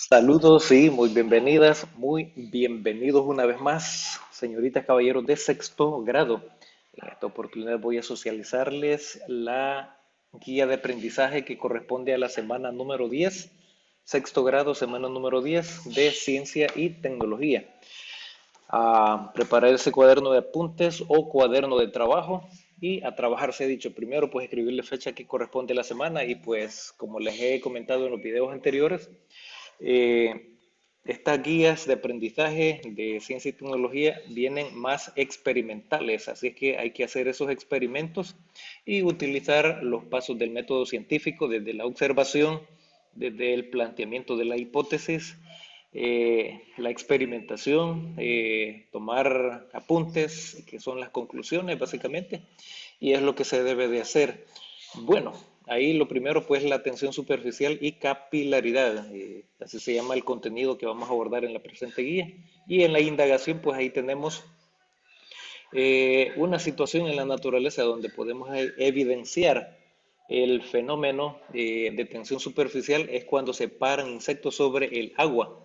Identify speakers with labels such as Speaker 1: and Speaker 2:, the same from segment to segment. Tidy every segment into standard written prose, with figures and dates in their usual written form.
Speaker 1: Saludos y muy bienvenidas, muy bienvenidos una vez más, señoritas, caballeros de sexto grado. En esta oportunidad voy a socializarles la guía de aprendizaje que corresponde a la semana número 10, sexto grado, semana número 10 de ciencia y tecnología. A preparar ese cuaderno de apuntes o cuaderno de trabajo y a trabajar se ha dicho primero, pues escribir la fecha que corresponde a la semana y pues como les he comentado en los videos anteriores, eh, estas guías de aprendizaje de ciencia y tecnología vienen más experimentales, así es que hay que hacer esos experimentos y utilizar los pasos del método científico desde la observación, desde el planteamiento de la hipótesis, la experimentación, tomar apuntes, que son las conclusiones básicamente, y es lo que se debe de hacer. Bueno, ahí lo primero pues la atención superficial y capilaridad, así se llama el contenido que vamos a abordar en la presente guía. Y en la indagación pues ahí tenemos una situación en la naturaleza donde podemos evidenciar el fenómeno de tensión superficial es cuando se paran insectos sobre el agua.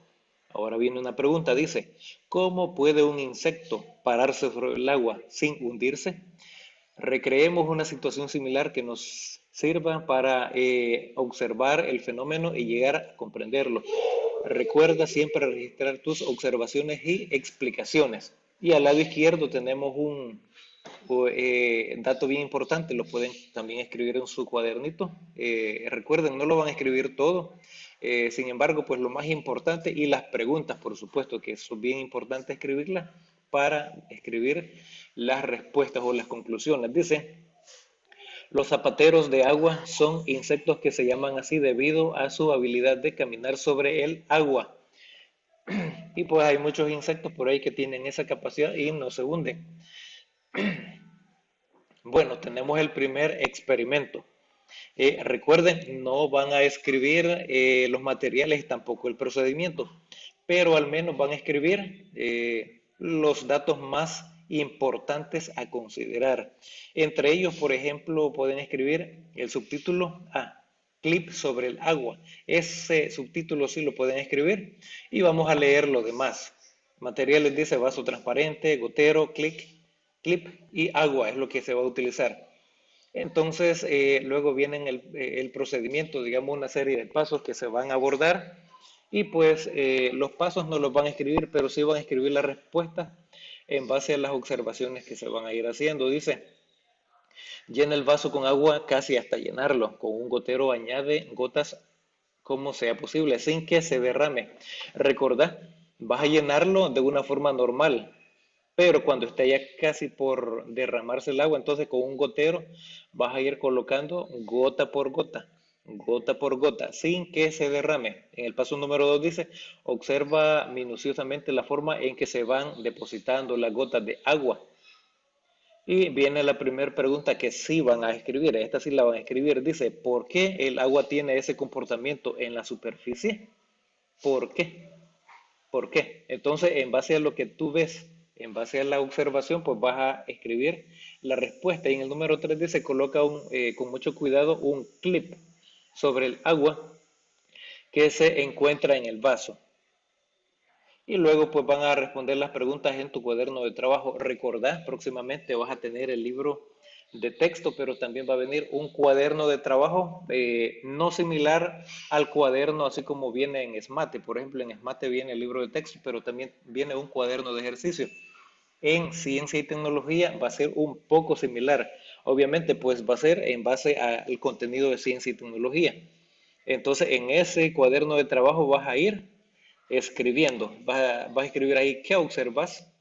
Speaker 1: Ahora viene una pregunta, dice, ¿cómo puede un insecto pararse sobre el agua sin hundirse? Recreemos una situación similar que nos sirva para observar el fenómeno y llegar a comprenderlo. Recuerda siempre registrar tus observaciones y explicaciones. Y al lado izquierdo tenemos un dato bien importante, lo pueden también escribir en su cuadernito. Recuerden, no lo van a escribir todo. Sin embargo, pues lo más importante y las preguntas, por supuesto, que es bien importante escribirlas para escribir las respuestas o las conclusiones. Dice, los zapateros de agua son insectos que se llaman así debido a su habilidad de caminar sobre el agua. Y pues hay muchos insectos por ahí que tienen esa capacidad y no se hunden. Bueno, tenemos el primer experimento. Recuerden, no van a escribir los materiales y tampoco el procedimiento, pero al menos van a escribir los datos más importantes a considerar. Entre ellos, por ejemplo, pueden escribir el subtítulo A, clip sobre el agua. Ese subtítulo sí lo pueden escribir y vamos a leer lo demás. Materiales dice vaso transparente, gotero, clip y agua es lo que se va a utilizar. Entonces, luego viene el procedimiento, digamos, una serie de pasos que se van a abordar y pues los pasos no los van a escribir, pero sí van a escribir la respuesta en base a las observaciones que se van a ir haciendo. Dice, llena el vaso con agua casi hasta llenarlo. Con un gotero añade gotas como sea posible, sin que se derrame. Recordá, vas a llenarlo de una forma normal, pero cuando esté ya casi por derramarse el agua, entonces con un gotero vas a ir colocando gota por gota, sin que se derrame. En el paso número 2 dice, observa minuciosamente la forma en que se van depositando las gotas de agua. Y viene la primera pregunta que sí van a escribir, esta sí la van a escribir, dice, ¿por qué el agua tiene ese comportamiento en la superficie? ¿Por qué? ¿Por qué? Entonces, en base a lo que tú ves, en base a la observación, pues vas a escribir la respuesta. Y en el número 3 dice, coloca con mucho cuidado un clip sobre el agua que se encuentra en el vaso. Y luego pues van a responder las preguntas en tu cuaderno de trabajo. Recordá, próximamente vas a tener el libro de texto, pero también va a venir un cuaderno de trabajo no similar al cuaderno así como viene en Esmate. Por ejemplo, en Esmate viene el libro de texto, pero también viene un cuaderno de ejercicio. En ciencia y tecnología va a ser un poco similar. Obviamente, pues va a ser en base al contenido de ciencia y tecnología. Entonces, en ese cuaderno de trabajo vas a ir escribiendo. Vas a escribir ahí qué observas,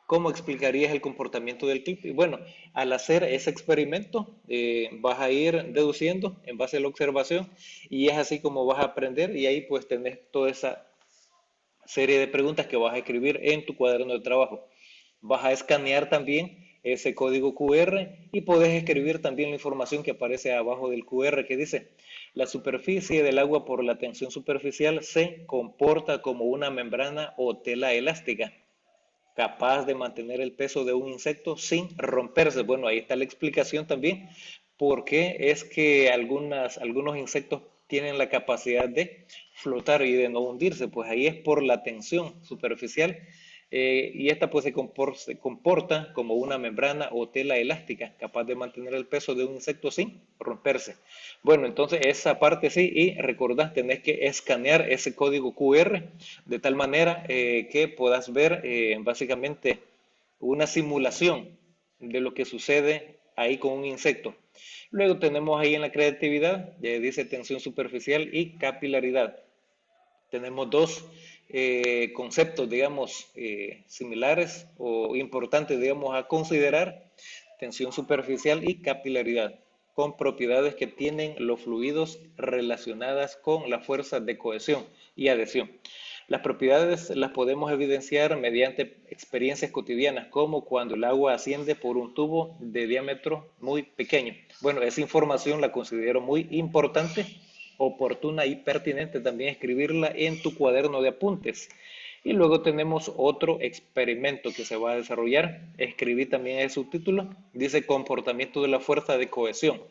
Speaker 1: cómo explicarías el comportamiento del clip. Y bueno, al hacer ese experimento, vas a ir deduciendo en base a la observación y es así como vas a aprender y ahí pues tenés toda esa serie de preguntas que vas a escribir en tu cuaderno de trabajo. Vas a escanear también ese código QR y puedes escribir también la información que aparece abajo del QR que dice, la superficie del agua por la tensión superficial se comporta como una membrana o tela elástica, capaz de mantener el peso de un insecto sin romperse. Bueno, ahí está la explicación también por qué es que algunos insectos tienen la capacidad de flotar y de no hundirse, pues ahí es por la tensión superficial y esta pues se comporta como una membrana o tela elástica capaz de mantener el peso de un insecto sin romperse. Bueno, entonces esa parte sí, y recordad, tenés que escanear ese código QR de tal manera que puedas ver básicamente una simulación de lo que sucede ahí con un insecto. Luego tenemos ahí en la creatividad, dice tensión superficial y capilaridad. Tenemos dos conceptos, digamos, similares o importantes, digamos, a considerar, tensión superficial y capilaridad, con propiedades que tienen los fluidos relacionadas con la fuerza de cohesión y adhesión. Las propiedades las podemos evidenciar mediante experiencias cotidianas, como cuando el agua asciende por un tubo de diámetro muy pequeño. Bueno, esa información la considero muy importante, oportuna y pertinente también escribirla en tu cuaderno de apuntes. Y luego tenemos otro experimento que se va a desarrollar. Escribí también el subtítulo. Dice comportamiento de la fuerza de cohesión.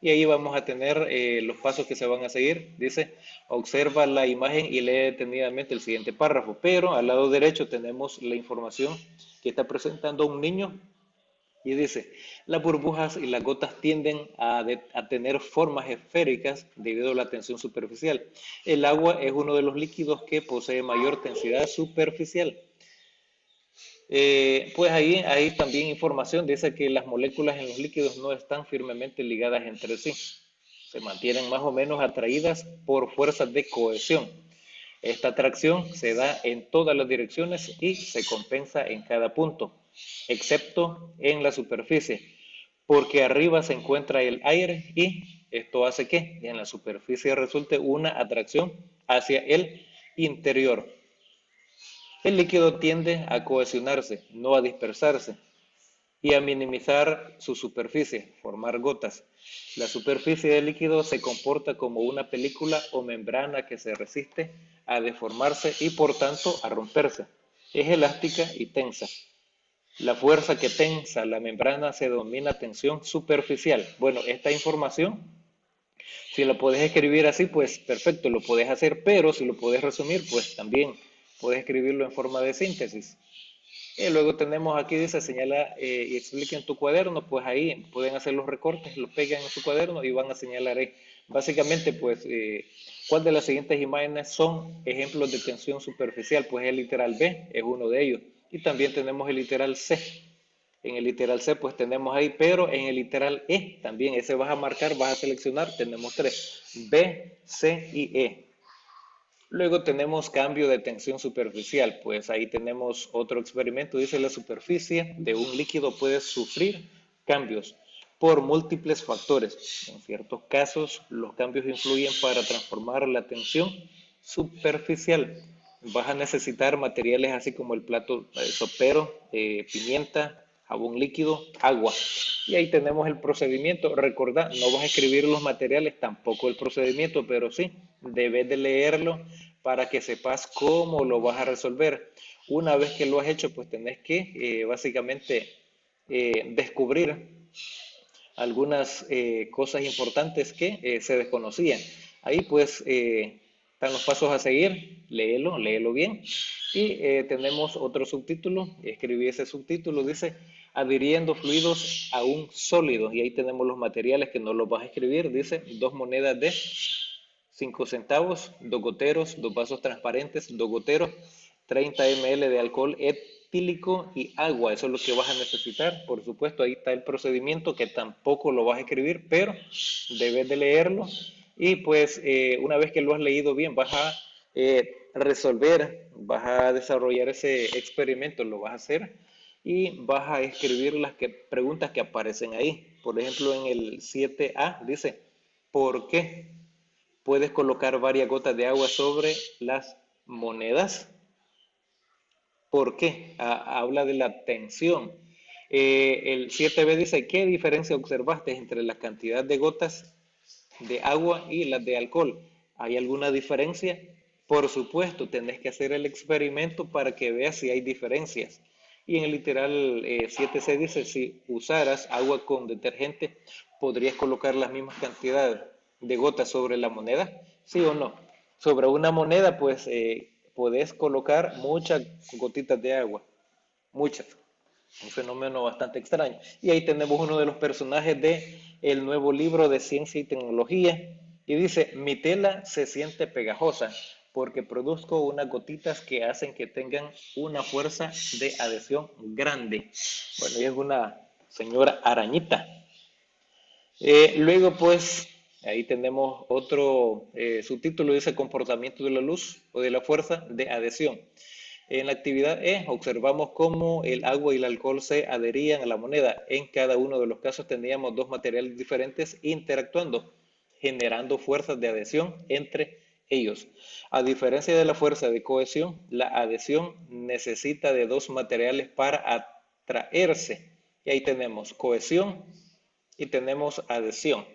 Speaker 1: Y ahí vamos a tener los pasos que se van a seguir. Dice, observa la imagen y lee detenidamente el siguiente párrafo. Pero al lado derecho tenemos la información que está presentando un niño y dice, las burbujas y las gotas tienden a tener formas esféricas debido a la tensión superficial. El agua es uno de los líquidos que posee mayor densidad superficial. Pues ahí hay también información, dice que las moléculas en los líquidos no están firmemente ligadas entre sí. Se mantienen más o menos atraídas por fuerzas de cohesión. Esta atracción se da en todas las direcciones y se compensa en cada punto, excepto en la superficie, porque arriba se encuentra el aire y esto hace que en la superficie resulte una atracción hacia el interior. El líquido tiende a cohesionarse, no a dispersarse, y a minimizar su superficie, formar gotas. La superficie del líquido se comporta como una película o membrana que se resiste a deformarse y por tanto a romperse. Es elástica y tensa. La fuerza que tensa la membrana se denomina tensión superficial. Bueno, esta información, si la puedes escribir así, pues perfecto, lo puedes hacer, pero si lo puedes resumir, pues también puedes escribirlo en forma de síntesis. Luego tenemos aquí, dice, señala y explica en tu cuaderno, pues ahí pueden hacer los recortes, los pegan en su cuaderno y van a señalar ahí. Básicamente, pues, ¿cuál de las siguientes imágenes son ejemplos de tensión superficial? Pues el literal B es uno de ellos. Y también tenemos el literal C. En el literal C, pues tenemos ahí, pero en el literal E también, ese vas a marcar, vas a seleccionar, tenemos tres, B, C y E. Luego tenemos cambio de tensión superficial, pues ahí tenemos otro experimento, dice la superficie de un líquido puede sufrir cambios por múltiples factores. En ciertos casos, los cambios influyen para transformar la tensión superficial. Vas a necesitar materiales así como el plato sopero, pimienta, jabón líquido, agua. Y ahí tenemos el procedimiento. Recordad, no vas a escribir los materiales, tampoco el procedimiento, pero sí, debes de leerlo para que sepas cómo lo vas a resolver. Una vez que lo has hecho, pues tenés que básicamente descubrir algunas cosas importantes que se desconocían. Ahí pues están los pasos a seguir, léelo bien. Y tenemos otro subtítulo, escribí ese subtítulo, dice adhiriendo fluidos a un sólido. Y ahí tenemos los materiales que no los vas a escribir, dice 2 monedas de 5 centavos, 2 goteros, 2 vasos transparentes, 2 goteros, 30 ml de alcohol etílico y agua. Eso es lo que vas a necesitar. Por supuesto, ahí está el procedimiento que tampoco lo vas a escribir, pero debes de leerlo. Y pues una vez que lo has leído bien, vas a resolver, vas a desarrollar ese experimento, lo vas a hacer y vas a escribir las preguntas que aparecen ahí. Por ejemplo, en el 7A dice, ¿por qué puedes colocar varias gotas de agua sobre las monedas? ¿Por qué? Habla de la tensión. El 7B dice, ¿qué diferencia observaste entre la cantidad de gotas de agua y las de alcohol? ¿Hay alguna diferencia? Por supuesto, tenés que hacer el experimento para que veas si hay diferencias. Y en el literal 7C dice, si usaras agua con detergente, ¿podrías colocar las mismas cantidades de gotas sobre la moneda? ¿Sí o no? Sobre una moneda, pues podés colocar muchas gotitas de agua, muchas. Un fenómeno bastante extraño. Y ahí tenemos uno de los personajes de el nuevo libro de ciencia y tecnología. Y dice, mi tela se siente pegajosa porque produzco unas gotitas que hacen que tengan una fuerza de adhesión grande. Bueno, y es una señora arañita. Luego, pues, ahí tenemos otro subtítulo, dice comportamiento de la luz o de la fuerza de adhesión. En la actividad E observamos cómo el agua y el alcohol se adherían a la moneda. En cada uno de los casos teníamos dos materiales diferentes interactuando, generando fuerzas de adhesión entre ellos. A diferencia de la fuerza de cohesión, la adhesión necesita de dos materiales para atraerse. Y ahí tenemos cohesión y tenemos adhesión.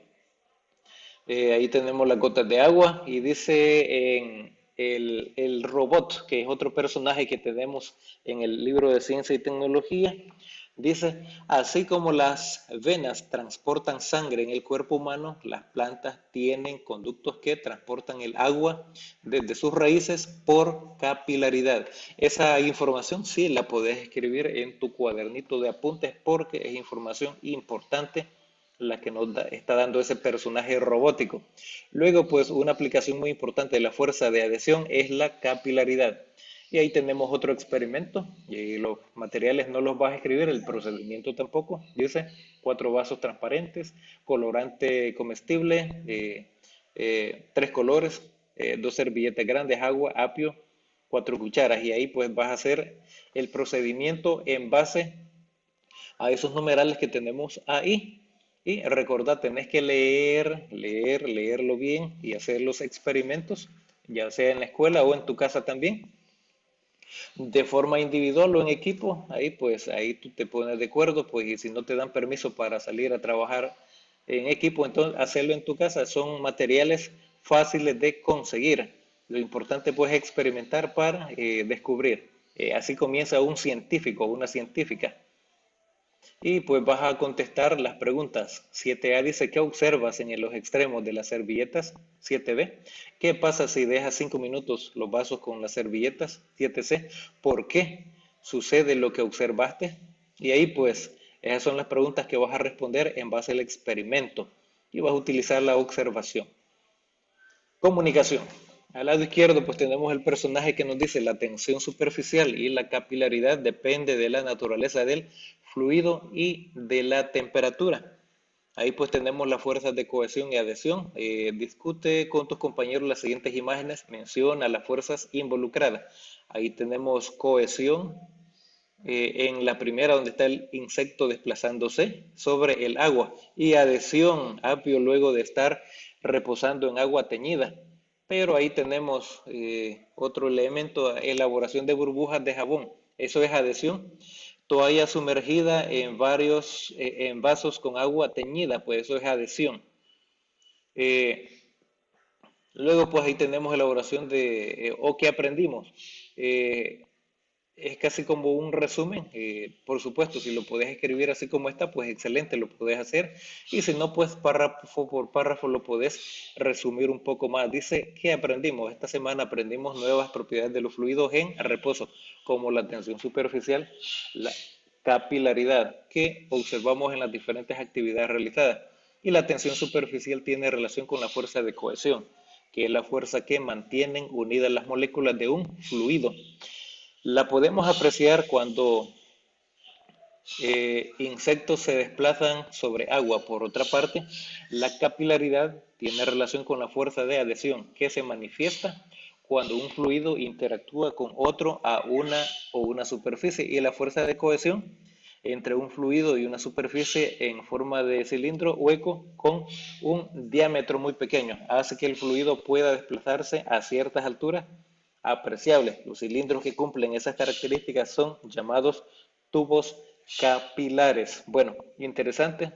Speaker 1: Ahí tenemos las gotas de agua y dice en el robot, que es otro personaje que tenemos en el libro de ciencia y tecnología, dice, así como las venas transportan sangre en el cuerpo humano, las plantas tienen conductos que transportan el agua desde sus raíces por capilaridad. Esa información sí la podés escribir en tu cuadernito de apuntes porque es información importante la que nos está dando ese personaje robótico. Luego, pues una aplicación muy importante de la fuerza de adhesión es la capilaridad. Y ahí tenemos otro experimento, y los materiales no los vas a escribir, el procedimiento tampoco. Dice, 4 vasos transparentes, colorante comestible, 3 colores, 2 servilletas grandes, agua, apio, 4 cucharas. Y ahí pues vas a hacer el procedimiento en base a esos numerales que tenemos ahí. Y recordad, tenés que leerlo bien y hacer los experimentos, ya sea en la escuela o en tu casa también, de forma individual o en equipo. Ahí pues, ahí tú te pones de acuerdo, pues, y si no te dan permiso para salir a trabajar en equipo, entonces hacerlo en tu casa. Son materiales fáciles de conseguir. Lo importante pues es experimentar para descubrir. Así comienza un científico o una científica. Y pues vas a contestar las preguntas. 7A dice, ¿qué observas en los extremos de las servilletas? 7B, ¿qué pasa si dejas 5 minutos los vasos con las servilletas? 7C, ¿por qué sucede lo que observaste? Y ahí pues esas son las preguntas que vas a responder en base al experimento y vas a utilizar la observación. Comunicación. Al lado izquierdo, pues tenemos el personaje que nos dice la tensión superficial y la capilaridad depende de la naturaleza del fluido y de la temperatura. Ahí pues tenemos las fuerzas de cohesión y adhesión. Discute con tus compañeros las siguientes imágenes. Menciona las fuerzas involucradas. Ahí tenemos cohesión, en la primera donde está el insecto desplazándose sobre el agua y adhesión, apio luego de estar reposando en agua teñida. Pero ahí tenemos otro elemento, elaboración de burbujas de jabón. Eso es adhesión. Toalla sumergida en vasos con agua teñida, pues eso es adhesión. Eh, Luego, pues ahí tenemos elaboración de, o qué aprendimos. Eh, es casi como un resumen. Por supuesto, si lo podés escribir así como está, pues excelente, lo podés hacer. Y si no, pues párrafo por párrafo lo podés resumir un poco más. Dice, ¿qué aprendimos? Esta semana aprendimos nuevas propiedades de los fluidos en reposo, como la tensión superficial, la capilaridad, que observamos en las diferentes actividades realizadas. Y la tensión superficial tiene relación con la fuerza de cohesión, que es la fuerza que mantienen unidas las moléculas de un fluido. La podemos apreciar cuando insectos se desplazan sobre agua. Por otra parte, la capilaridad tiene relación con la fuerza de adhesión que se manifiesta cuando un fluido interactúa con otro a una superficie, y la fuerza de cohesión entre un fluido y una superficie en forma de cilindro hueco con un diámetro muy pequeño hace que el fluido pueda desplazarse a ciertas alturas apreciables. Los cilindros que cumplen esas características son llamados tubos capilares. Bueno, interesante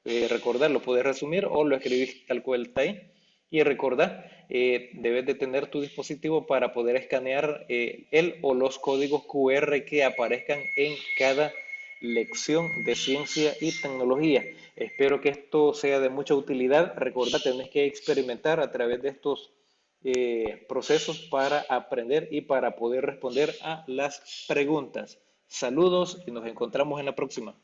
Speaker 1: recordar, lo puedes resumir o lo escribís tal cual está ahí. Y recordar, debes de tener tu dispositivo para poder escanear el o los códigos QR que aparezcan en cada lección de ciencia y tecnología. Espero que esto sea de mucha utilidad. Recordad, tenés que experimentar a través de estos procesos para aprender y para poder responder a las preguntas. Saludos y nos encontramos en la próxima.